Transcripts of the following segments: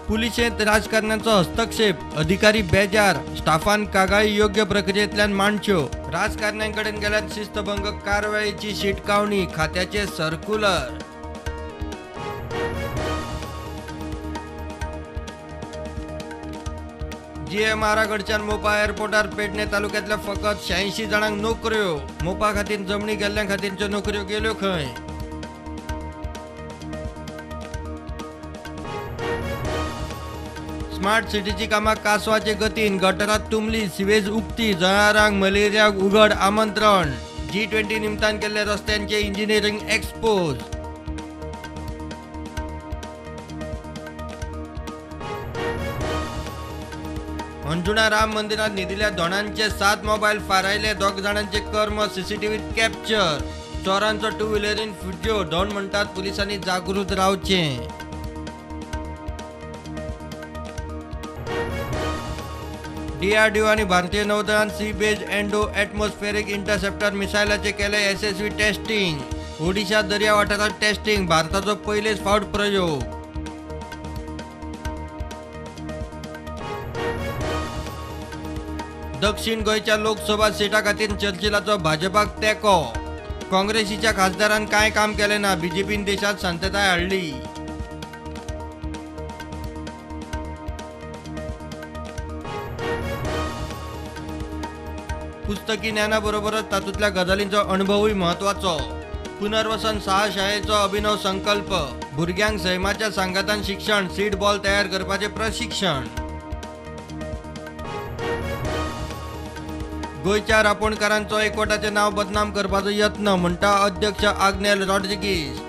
पुलिशेंत राजकारण्यांचो हस्तक्षेप, अधिकारी बेजार, स्टाफान कागाळी योग्य प्रक्रियेंतल्यान मांडच्यो, राजकारण्यांकडेन गेल्यान शिस्तभंग कारवायेची शिटकावणी, खात्याचे सर्क्युलर. GMR कडच्यान मोपा एअरपोर्टार पेडणे तालुक्यातल्या फकत 86 जणांक नोकऱ्यो. मोपा खातीर जमनी गेल्ल्या खातीरच्यो नोकऱ्यो गेल्यो खंय? स्मार्ट सिटीची कामां कासवाचे गतीन, गटारात तुंबली, सिवेज उक्ती, जळारांक मलेरियाक उघड आमंत्रण. G20 निमतान केल्ले रस्त्यांचे इंजिनियरिंग एक्सपोज. अंजुणा राम मंदिरात न्हिदिल्ल्या दोणांचे 7 मोबाईल फारायले, 2 जाणांचे कर्म सीसीटीव्हीत कॅप्चर. चोरांचो 2 व्हिलरीन फुटयो, दोन म्हणटात पुलिसांनी जागृत रावचे. DRDO आणि भारतीय नौदळान sea based endo atmospheric interceptor मिसायलाचे केले यशस्वी टेस्टिंग. ओडिशा दर्या वाठारात टेस्टिंग, भारताचो पयलेच फावट प्रयोग. दक्षिण गोंयच्या लोकसभा सीटा खातीर चर्चिलाचो भाजपाक तेंको. काँग्रेसीच्या खासदारान कांय काम केलें ना, बीजेपीन देशात शांतताय हाडली. पुस्तकी ज्ञानाबरोबरच तातूंतल्या गजालींचो अनुभवूय महत्वाचो. पुनर्वसन शाळेचो अभिनव संकल्प. भुरग्यांक सैमाच्या सांगातान शिक्षण, सीड बॉल तयार करपाचे प्रशिक्षण. गोंयच्या रापणकारांचो एकवटाचे नाव बदनाम करपाचो यत्न, म्हणटा अध्यक्ष आग्नेल रॉड्रिगीस.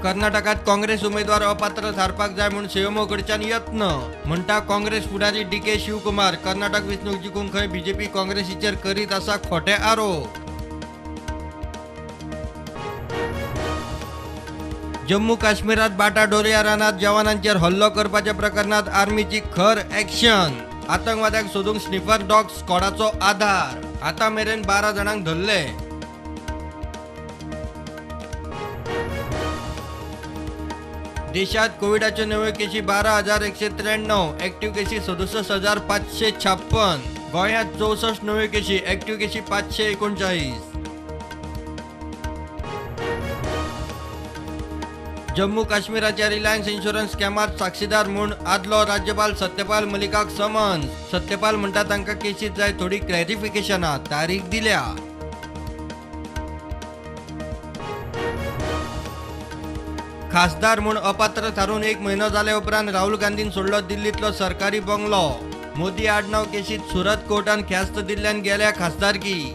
कर्नाटकात काँग्रेस उमेदवार अपात्र थारपाक जाय म्हणून सीएमओ कडच्यान यत्न, म्हणटा काँग्रेस फुडारी DK शिवकुमार. कर्नाटक वेंचणूक जिखूंक खंय बीजेपी काँग्रेसीचेर करीत आसा खोटे आरोप. जम्मू काश्मीरात बाटाडोरिया रानात जवानांचेर हल्लो करपाच्या प्रकरणात आर्मीची खर ॲक्शन. आतंकवाद्यांक सोदूंक स्निफर डॉग स्क्वॉडाचो आधार. आता मेरेन 12 जणांक धरले. देशात कोविडाच्यो नव्यो केशी 12,193, ॲक्टिव्ह केशी 67,556. गोंयांत 64 नव्यो केशी, ॲक्टिव्ह केशी 539. जम्मू काश्मीराच्या रिलायन्स इन्शुरन्स स्कॅमात साक्षीदार म्हूण आदलो राज्यपाल सत्यपाल मलिकाक समन्स. सत्यपाल म्हणटा तांकां केसीत जाय थोडी क्लॅरिफिकेशनां, तारीख दिल्या. खासदार म्हूण अपात्र थारून 1 म्हयनो जाले उपरांत राहुल गांधीन सोडलो दिल्लीतलो सरकारी बंगलो. मोदी आडनाव केशीत सुरत कोर्टान ख्यास्त दिल्ल्यान गेल्या खासदारकी.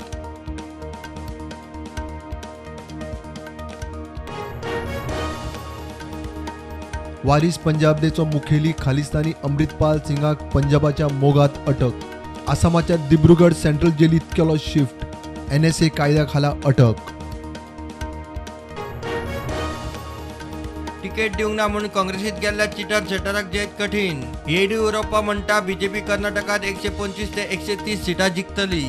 वारीस पंजाबदेचो मुखेली खालिस्तानी अमृतपाल सिंगाक पंजाबाच्या मोगात अटक. आसामाच्या दिब्रुगड सेंट्रल जेलीत केलो शिफ्ट. NSA कायद्या खाला अटक. तिकेट दिवंक ना म्हणून काँग्रेसीत गेल्ल्या चिटर शेटराक जैत कठीण. येडियुरप्पा म्हणटा बीजेपी कर्नाटकात 125 ते 130 सीटां जिखतली.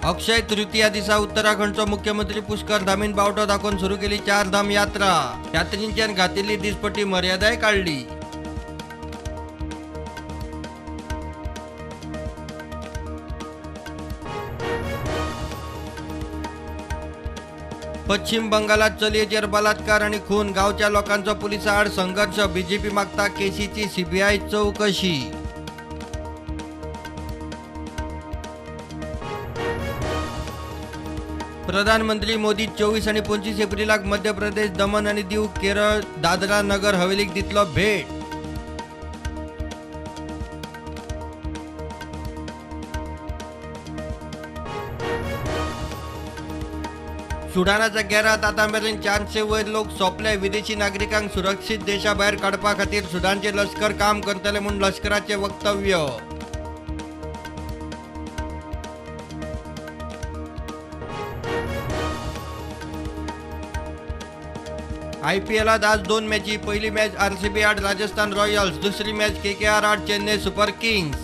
अक्षय तृतीया दिसा उत्तराखंडचो मुख्यमंत्री पुष्कर धामीन बावटो दाखोवन सुरू केली 4 धाम यात्रा. यात्रेंच्यान घातिल्ली दिसपट्टी मर्यादाय काडली. पश्चिम बंगालात चलयेचेर बलात्कार आणि खून, गावच्या लोकांचो पुलिसा आड संघर्ष. बीजेपी मागता केसीची CBI चौकशी. प्रधानमंत्री मोदी 24 आणि 25 एप्रिलाक मध्य प्रदेश, दमन आणि दीव, केरळ, दादरा नगर हवेलीक दितलो भेट. सुडानाच्या गेरात आता मेरेन 400 वयर लोक सोंपले. विदेशी नागरिकांक सुरक्षीत देशाबाहेर काडपा खातीर सुडानचे लष्कर काम करतले म्हूण लष्कराचे वक्तव्य. IPLात आज 2 मॅची. पहिली मॅच RCB आड राजस्थान रॉयल्स, दुसरी मॅच KKR आड चेन्नई सुपर किंग्स.